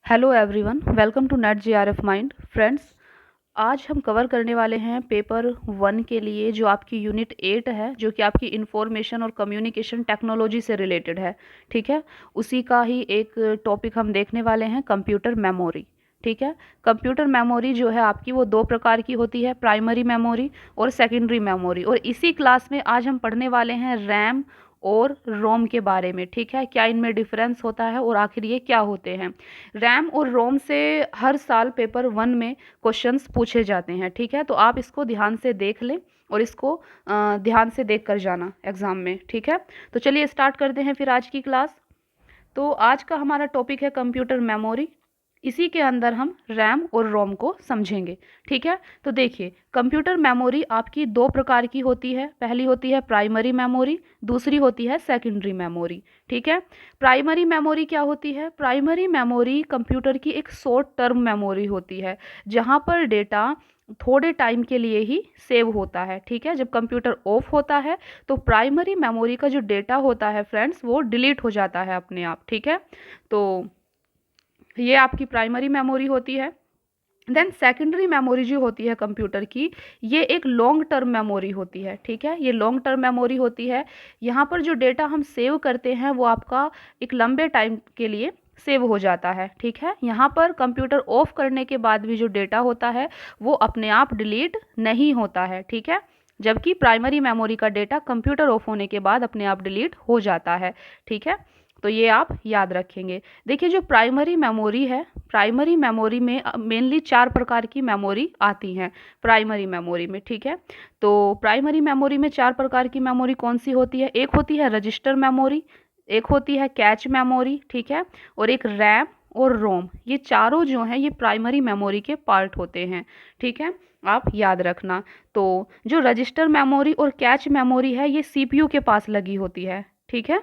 Hello everyone, welcome to NET JRF mind. Friends, आज हम cover करने वाले हैं पेपर 1 के लिए जो आपकी यूनिट 8 है, जो कि आपकी इंफॉर्मेशन और कम्युनिकेशन टेक्नोलॉजी से रिलेटेड है। ठीक है, उसी का ही एक टॉपिक हम देखने वाले हैं, कंप्यूटर मेमोरी। ठीक है, कंप्यूटर मेमोरी जो है आपकी वो दो प्रकार की होती है, प्राइमरी मेमोरी और सेकेंडरी मेमोरी। और इसी क्लास में आज हम पढ़ने वाले हैं रैम और रोम के बारे में। ठीक है, क्या इनमें डिफरेंस होता है और आखिर ये क्या होते हैं। रैम और रोम से हर साल पेपर 1 में क्वेश्चंस पूछे जाते हैं। ठीक है, तो आप इसको ध्यान से देख लें और इसको ध्यान से देख कर जाना एग्ज़ाम में। ठीक है, तो चलिए स्टार्ट करते हैं फिर आज की क्लास। तो आज का हमारा टॉपिक है कंप्यूटर मेमोरी। इसी के अंदर हम रैम और रोम को समझेंगे। ठीक है, तो देखिए, कंप्यूटर मेमोरी आपकी दो प्रकार की होती है। पहली होती है प्राइमरी मेमोरी, दूसरी होती है सेकेंडरी मेमोरी। ठीक है, प्राइमरी मेमोरी क्या होती है? प्राइमरी मेमोरी कंप्यूटर की एक शॉर्ट टर्म मेमोरी होती है, जहाँ पर डेटा थोड़े टाइम के लिए ही सेव होता है। ठीक है, जब कंप्यूटर ऑफ होता है तो प्राइमरी मेमोरी का जो डेटा होता है फ्रेंड्स, वो डिलीट हो जाता है अपने आप। ठीक है, तो ये आपकी प्राइमरी मेमोरी होती है। देन सेकेंडरी मेमोरी जो होती है कंप्यूटर की, ये एक लॉन्ग टर्म मेमोरी होती है। ठीक है, ये लॉन्ग टर्म मेमोरी होती है। यहाँ पर जो डेटा हम सेव करते हैं वो आपका एक लंबे टाइम के लिए सेव हो जाता है। ठीक है, यहाँ पर कंप्यूटर ऑफ करने के बाद भी जो डेटा होता है वो अपने आप डिलीट नहीं होता है। ठीक है, जबकि प्राइमरी मेमोरी का डेटा कंप्यूटर ऑफ होने के बाद अपने आप डिलीट हो जाता है। ठीक है, तो ये आप याद रखेंगे। देखिए, जो प्राइमरी मेमोरी है, प्राइमरी मेमोरी में मेनली 4 प्रकार की मेमोरी आती हैं प्राइमरी मेमोरी में। ठीक है, तो प्राइमरी मेमोरी में 4 प्रकार की मेमोरी कौन सी होती है? एक होती है रजिस्टर मेमोरी, एक होती है कैच मेमोरी, ठीक है, और एक रैम और रोम। ये चारों जो हैं ये प्राइमरी मेमोरी के पार्ट होते हैं। ठीक है, आप याद रखना। तो जो रजिस्टर मेमोरी और कैच मेमोरी है ये सीपीयू के पास लगी होती है। ठीक है,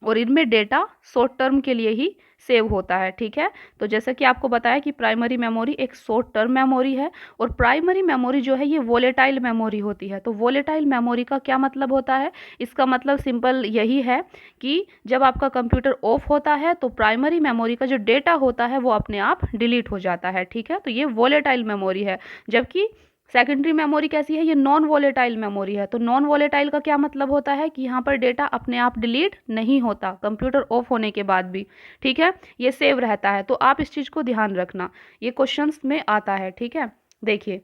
और इनमें डेटा शॉर्ट टर्म के लिए ही सेव होता है। ठीक है, तो जैसा कि आपको बताया कि प्राइमरी मेमोरी एक शॉर्ट टर्म मेमोरी है और प्राइमरी मेमोरी जो है ये वोलेटाइल मेमोरी होती है। तो वोलेटाइल मेमोरी का क्या मतलब होता है? इसका मतलब सिंपल यही है कि जब आपका कंप्यूटर ऑफ होता है तो प्राइमरी मेमोरी का जो डेटा होता है वो अपने आप डिलीट हो जाता है। ठीक है, तो ये वोलेटाइल मेमोरी है। जबकि सेकेंडरी मेमोरी कैसी है? ये नॉन वोलेटाइल मेमोरी है। तो नॉन वोलेटाइल का क्या मतलब होता है कि यहाँ पर डेटा अपने आप डिलीट नहीं होता कंप्यूटर ऑफ होने के बाद भी। ठीक है, ये सेव रहता है। तो आप इस चीज़ को ध्यान रखना, ये क्वेश्चंस में आता है। ठीक है, देखिए,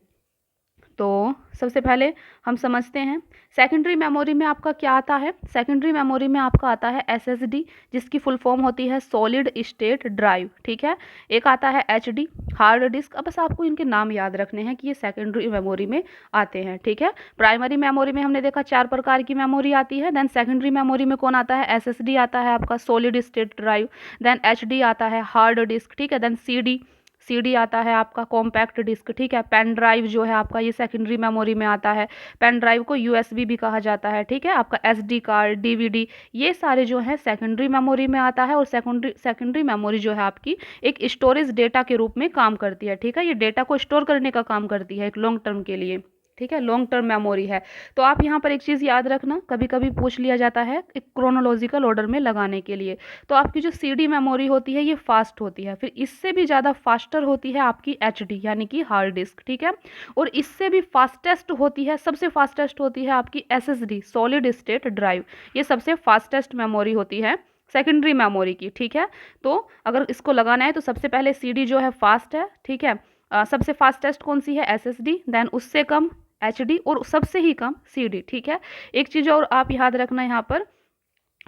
तो सबसे पहले हम समझते हैं सेकेंडरी मेमोरी में आपका क्या आता है। सेकेंडरी मेमोरी में आपका आता है एसएसडी, जिसकी फुल फॉर्म होती है सॉलिड स्टेट ड्राइव। ठीक है, एक आता है एचडी, हार्ड डिस्क। अब बस आपको इनके नाम याद रखने हैं कि ये सेकेंडरी मेमोरी में आते हैं। ठीक है, प्राइमरी मेमोरी में हमने देखा 4 प्रकार की मेमोरी आती है। देन सेकेंडरी मेमोरी में कौन आता है? एसएसडी आता है आपका solid state drive. Then HD आता है हार्ड डिस्क। ठीक है, देन सीडी, सीडी आता है आपका कॉम्पैक्ट डिस्क। ठीक है, पेन ड्राइव जो है आपका ये सेकेंडरी मेमोरी में आता है। पेन ड्राइव को यूएसबी भी कहा जाता है। ठीक है, आपका एसडी कार्ड, डीवीडी, ये सारे जो है सेकेंडरी मेमोरी में आता है। और सेकेंडरी मेमोरी जो है आपकी एक स्टोरेज डेटा के रूप में काम करती है। ठीक है, ये डेटा को स्टोर करने का काम करती है एक लॉन्ग टर्म के लिए। ठीक है, लॉन्ग टर्म मेमोरी है। तो आप यहाँ पर एक चीज़ याद रखना, कभी कभी पूछ लिया जाता है एक क्रोनोलॉजिकल ऑर्डर में लगाने के लिए। तो आपकी जो सीडी मेमोरी होती है ये फास्ट होती है, फिर इससे भी ज़्यादा फास्टर होती है आपकी एचडी यानी कि हार्ड डिस्क। ठीक है, और इससे भी फास्टेस्ट होती है, सबसे फास्टेस्ट होती है आपकी एसएसडी सॉलिड स्टेट ड्राइव। ये सबसे फास्टेस्ट मेमोरी होती है सेकेंडरी मेमोरी की। ठीक है, तो अगर इसको लगाना है तो सबसे पहले सीडी जो है फास्ट है। ठीक है, सबसे फास्टेस्ट कौन सी है? एसएसडी। देन उससे कम एचडी और सबसे ही कम सीडी। ठीक है, एक चीज़ और आप याद रखना, यहाँ पर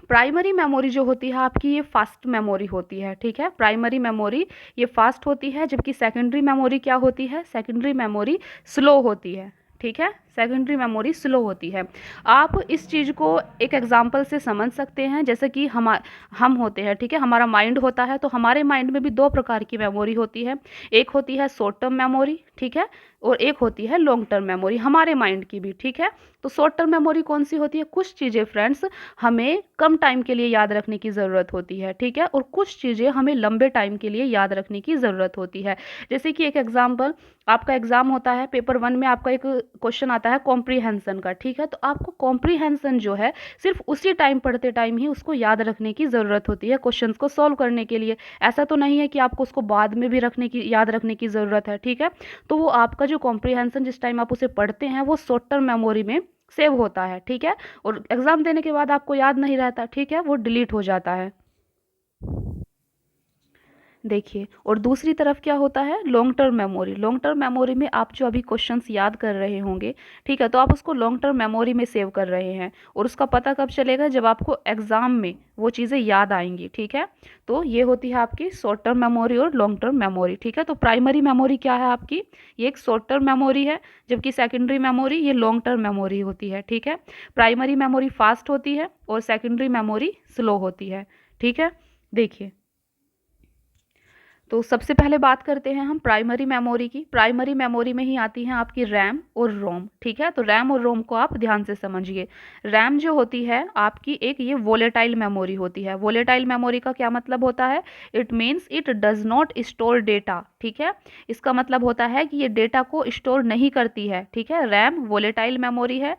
प्राइमरी मेमोरी जो होती है आपकी ये फास्ट मेमोरी होती है। ठीक है, प्राइमरी मेमोरी ये फास्ट होती है, जबकि सेकेंडरी मेमोरी क्या होती है? सेकेंडरी मेमोरी स्लो होती है। ठीक है, सेकेंडरी मेमोरी स्लो होती है। आप इस चीज़ को एक एग्जांपल से समझ सकते हैं, जैसे कि हम होते हैं। ठीक है, हमारा माइंड होता है, तो हमारे माइंड में भी 2 प्रकार की मेमोरी होती है। एक होती है शॉर्ट टर्म मेमोरी, ठीक है, और एक होती है लॉन्ग टर्म मेमोरी हमारे माइंड की भी। ठीक है, तो शॉर्ट टर्म मेमोरी कौन सी होती है? कुछ चीज़ें फ्रेंड्स हमें कम टाइम के लिए याद रखने की ज़रूरत होती है। ठीक है, और कुछ चीज़ें हमें लंबे टाइम के लिए याद रखने की ज़रूरत होती है। जैसे कि एक एग्जाम्पल, आपका एग्ज़ाम होता है पेपर 1 में, आपका एक क्वेश्चन आता है कॉम्प्रीहेंसन का, ठीक है। तो आपको कॉम्प्रीहेंसन जो है सिर्फ उसी टाइम पढ़ते टाइम ही उसको याद रखने की ज़रूरत होती है क्वेश्चंस को सॉल्व करने के लिए। ऐसा तो नहीं है कि आपको उसको बाद में भी रखने की याद रखने की ज़रूरत है, ठीक है। तो वो आपका जो कॉम्प्रीहेंसन जिस टाइम आप उसे पढ़ते हैं वो शॉर्ट टर्म मेमोरी में सेव होता है, ठीक है। और एग्ज़ाम देने के बाद आपको याद नहीं रहता, ठीक है, वो डिलीट हो जाता है। देखिए, और दूसरी तरफ क्या होता है, long term memory. Long term memory में आप जो अभी क्वेश्चंस याद कर रहे होंगे, ठीक है, तो आप उसको लॉन्ग टर्म मेमोरी में सेव कर रहे हैं और उसका पता कब चलेगा, जब आपको एग्जाम में वो चीज़ें याद आएंगी, ठीक है। तो ये होती है आपकी शॉर्ट टर्म मेमोरी और लॉन्ग टर्म मेमोरी, ठीक है। तो प्राइमरी मेमोरी क्या है आपकी, ये एक शॉर्ट टर्म मेमोरी है, जबकि सेकेंडरी मेमोरी ये लॉन्ग टर्म मेमोरी होती है, ठीक है। प्राइमरी मेमोरी फास्ट होती है और सेकेंडरी मेमोरी स्लो होती है, ठीक है। देखिए, तो सबसे पहले बात करते हैं हम प्राइमरी मेमोरी की। प्राइमरी मेमोरी में ही आती हैं आपकी रैम और रोम, ठीक है। तो रैम और रोम को आप ध्यान से समझिए। रैम जो होती है आपकी एक ये वोलेटाइल मेमोरी होती है। वोलेटाइल मेमोरी का क्या मतलब होता है, it means it does not store data, ठीक है। इसका मतलब होता है कि ये डेटा को स्टोर नहीं करती है, ठीक है। रैम वोलेटाइल मेमोरी है।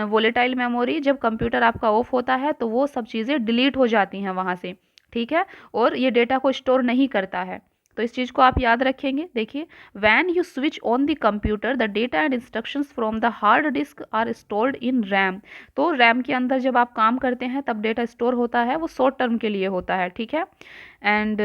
वोलेटाइल मेमोरी, जब कंप्यूटर आपका ऑफ होता है तो वो सब चीज़ें डिलीट हो जाती हैं वहाँ से, ठीक है, और ये डेटा को स्टोर नहीं करता है। तो इस चीज़ को आप याद रखेंगे। देखिए, when you switch on the computer the data and instructions from the hard disk are stored in RAM. तो रैम के अंदर जब आप काम करते हैं तब डेटा स्टोर होता है, वो शॉर्ट टर्म के लिए होता है, ठीक है। And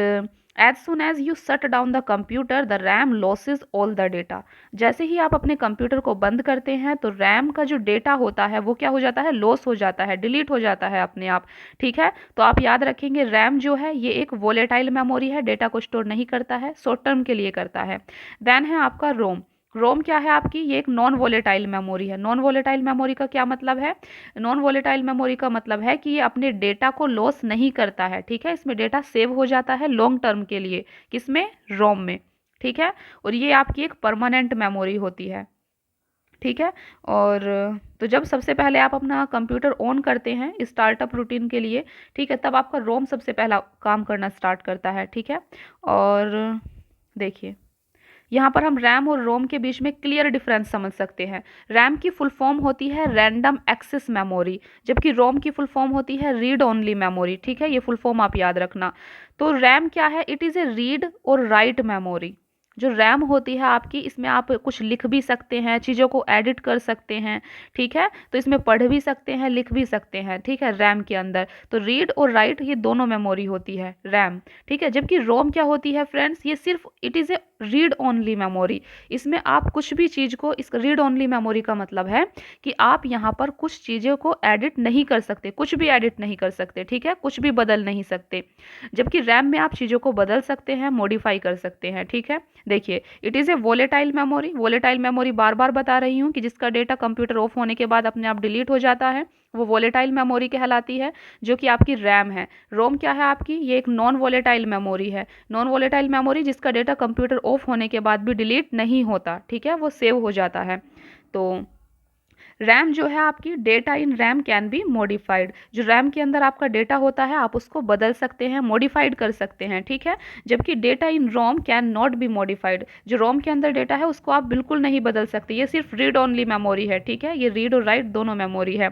as soon as you shut down the computer the RAM loses all the data. जैसे ही आप अपने कंप्यूटर को बंद करते हैं तो रैम का जो डेटा होता है वो क्या हो जाता है, लॉस हो जाता है, डिलीट हो जाता है अपने आप, ठीक है। तो आप याद रखेंगे, रैम जो है ये एक वोलेटाइल मेमोरी है, डेटा को स्टोर नहीं करता है, शॉर्ट टर्म के लिए करता है। देन है आपका रोम। रोम क्या है आपकी, ये एक नॉन वोलेटाइल मेमोरी है। नॉन वोलेटाइल मेमोरी का क्या मतलब है, नॉन वोलेटाइल मेमोरी का मतलब है कि ये अपने डेटा को लॉस नहीं करता है, ठीक है। इसमें डेटा सेव हो जाता है लॉन्ग टर्म के लिए, किसमें, रोम में, ठीक है। और ये आपकी एक परमानेंट मेमोरी होती है, ठीक है। और तो जब सबसे पहले आप अपना कंप्यूटर ऑन करते हैं स्टार्टअप रूटीन के लिए, ठीक है, तब आपका रोम सबसे पहला काम करना स्टार्ट करता है, ठीक है। और देखिए, यहाँ पर हम रैम और रोम के बीच में क्लियर डिफरेंस समझ सकते हैं। रैम की फुल फॉर्म होती है रैंडम एक्सेस मेमोरी, जबकि रोम की फुल फॉर्म होती है रीड ओनली मेमोरी, ठीक है। ये फुल फॉर्म आप याद रखना। तो रैम क्या है, इट इज़ ए रीड और राइट मेमोरी। जो रैम होती है आपकी, इसमें आप कुछ लिख भी सकते हैं, चीज़ों को एडिट कर सकते हैं, ठीक है। तो इसमें पढ़ भी सकते हैं, लिख भी सकते हैं, ठीक है, रैम के अंदर। तो रीड और राइट ये दोनों मेमोरी होती है रैम, ठीक है। जबकि रोम क्या होती है फ्रेंड्स, ये सिर्फ it is A read only memory. इसमें आप कुछ भी चीज़ को, इस रीड ओनली मेमोरी का मतलब है कि आप यहाँ पर कुछ चीज़ों को एडिट नहीं कर सकते, कुछ भी एडिट नहीं कर सकते, ठीक है, कुछ भी बदल नहीं सकते। जबकि रैम में आप चीज़ों को बदल सकते हैं, मॉडिफाई कर सकते हैं, ठीक है। देखिए, it is a volatile memory. Volatile memory बार बार बता रही हूँ कि जिसका डेटा कंप्यूटर ऑफ होने के बाद अपने आप डिलीट हो जाता है, वो वोलेटाइल मेमोरी कहलाती है, जो कि आपकी रैम है। रोम क्या है आपकी, ये एक नॉन वोलेटाइल मेमोरी है। नॉन वोलेटाइल मेमोरी जिसका डेटा कंप्यूटर ऑफ होने के बाद भी डिलीट नहीं होता, ठीक है, वो सेव हो जाता है। तो रैम जो है आपकी, data in RAM can be modified. जो रैम के अंदर आपका डेटा होता है आप उसको बदल सकते हैं, मॉडिफाइड कर सकते हैं, ठीक है। जबकि data in ROM can not be modified. जो रोम के अंदर डेटा है उसको आप बिल्कुल नहीं बदल सकते, ये सिर्फ रीड ओनली मेमोरी है, ठीक है। ये रीड और राइट दोनों मेमोरी है।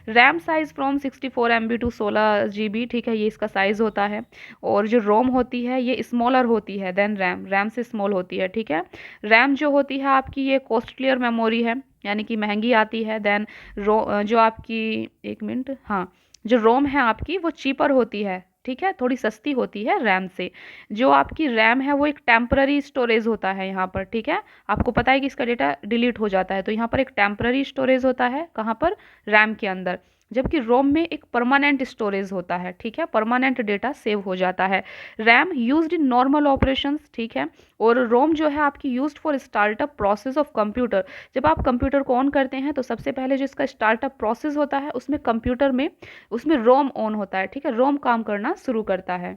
RAM size from 64 MB to 16 GB, ठीक है, ये इसका साइज़ होता है। और जो रोम होती है ये स्मॉलर होती है देन रैम, रैम से स्मॉल होती है, ठीक है। रैम जो होती है आपकी ये कॉस्टलियर मेमोरी है, यानी कि महंगी आती है। देन जो आपकी, एक मिनट, हाँ, जो रोम है आपकी वो चीपर होती है, ठीक है, थोड़ी सस्ती होती है रैम से। जो आपकी रैम है वो एक टेम्पररी स्टोरेज होता है यहाँ पर, ठीक है। आपको पता है कि इसका डेटा डिलीट हो जाता है, तो यहाँ पर एक टेम्पररी स्टोरेज होता है, कहाँ पर, रैम के अंदर। जबकि रोम में एक परमानेंट स्टोरेज होता है, ठीक है, परमानेंट डेटा सेव हो जाता है। RAM used in normal operations, ठीक है। और रोम जो है आपकी used for startup process of computer. जब आप कंप्यूटर को ऑन करते हैं तो सबसे पहले जो इसका स्टार्टअप प्रोसेस होता है उसमें कंप्यूटर में, उसमें रोम ऑन होता है, ठीक है, रोम काम करना शुरू करता है।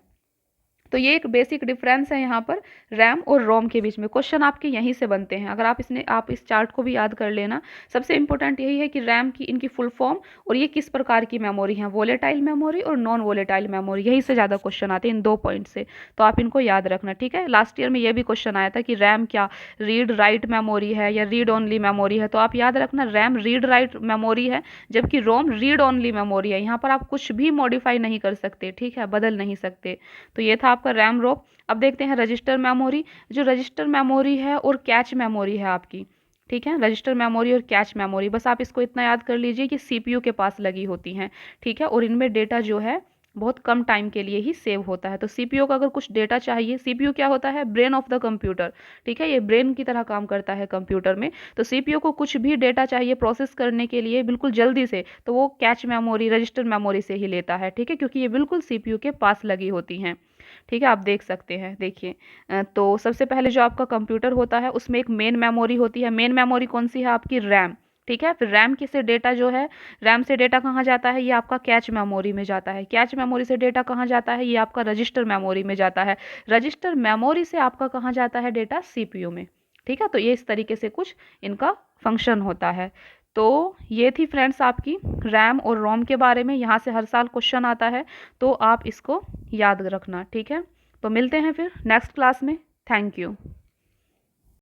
तो ये एक बेसिक डिफरेंस है यहाँ पर रैम और रोम के बीच में। क्वेश्चन आपके यहीं से बनते हैं। अगर आप इस चार्ट को भी याद कर लेना। सबसे इंपॉर्टेंट यही है कि रैम की इनकी फुल फॉर्म और ये किस प्रकार की मेमोरी है, वोलेटाइल मेमोरी और नॉन वोलेटाइल मेमोरी, यही से ज़्यादा क्वेश्चन आते हैं इन 2 पॉइंट से। तो आप इनको याद रखना, ठीक है। लास्ट ईयर में ये भी क्वेश्चन आया था कि रैम क्या रीड राइट मेमोरी है या रीड ओनली मेमोरी है। तो आप याद रखना रैम रीड राइट मेमोरी है, जबकि रोम रीड ओनली मेमोरी है। यहाँ पर आप कुछ भी मॉडिफाई नहीं कर सकते, ठीक है, बदल नहीं सकते। तो ये था आपका रैम रोम। अब देखते हैं रजिस्टर मेमोरी। जो रजिस्टर मेमोरी है और कैच मेमोरी है आपकी, ठीक है, रजिस्टर मेमोरी और कैच मेमोरी, बस आप इसको इतना याद कर लीजिए कि सीपीयू के पास लगी होती हैं, ठीक है, और इनमें डेटा जो है बहुत कम टाइम के लिए ही सेव होता है। तो सीपीयू का अगर कुछ डेटा चाहिए, सीपीयू क्या होता है, ब्रेन ऑफ द कंप्यूटर, ठीक है, ये ब्रेन की तरह काम करता है कंप्यूटर में। तो सीपीयू को कुछ भी डेटा चाहिए प्रोसेस करने के लिए बिल्कुल जल्दी से, तो वो कैच मेमोरी रजिस्टर मेमोरी से ही लेता है, ठीक है, क्योंकि ये बिल्कुल सीपीयू के पास लगी होती हैं, ठीक है। आप देख सकते हैं, देखिए तो सबसे पहले जो आपका कंप्यूटर होता है उसमें एक मेन मेमोरी होती है। मेन मेमोरी कौन सी है आपकी, रैम, ठीक है। फिर रैम की से डेटा जो है, रैम से डेटा कहाँ जाता है, ये आपका कैच मेमोरी में जाता है। कैच मेमोरी से डेटा कहाँ जाता है, ये आपका रजिस्टर मेमोरी में जाता है। रजिस्टर मेमोरी से आपका कहाँ जाता है डेटा, सीपीयू में, ठीक है। तो ये इस तरीके से कुछ इनका फंक्शन होता है। तो ये थी फ्रेंड्स आपकी रैम और रोम के बारे में। यहाँ से हर साल क्वेश्चन आता है, तो आप इसको याद रखना, ठीक है। तो मिलते हैं फिर नेक्स्ट क्लास में। Thank you.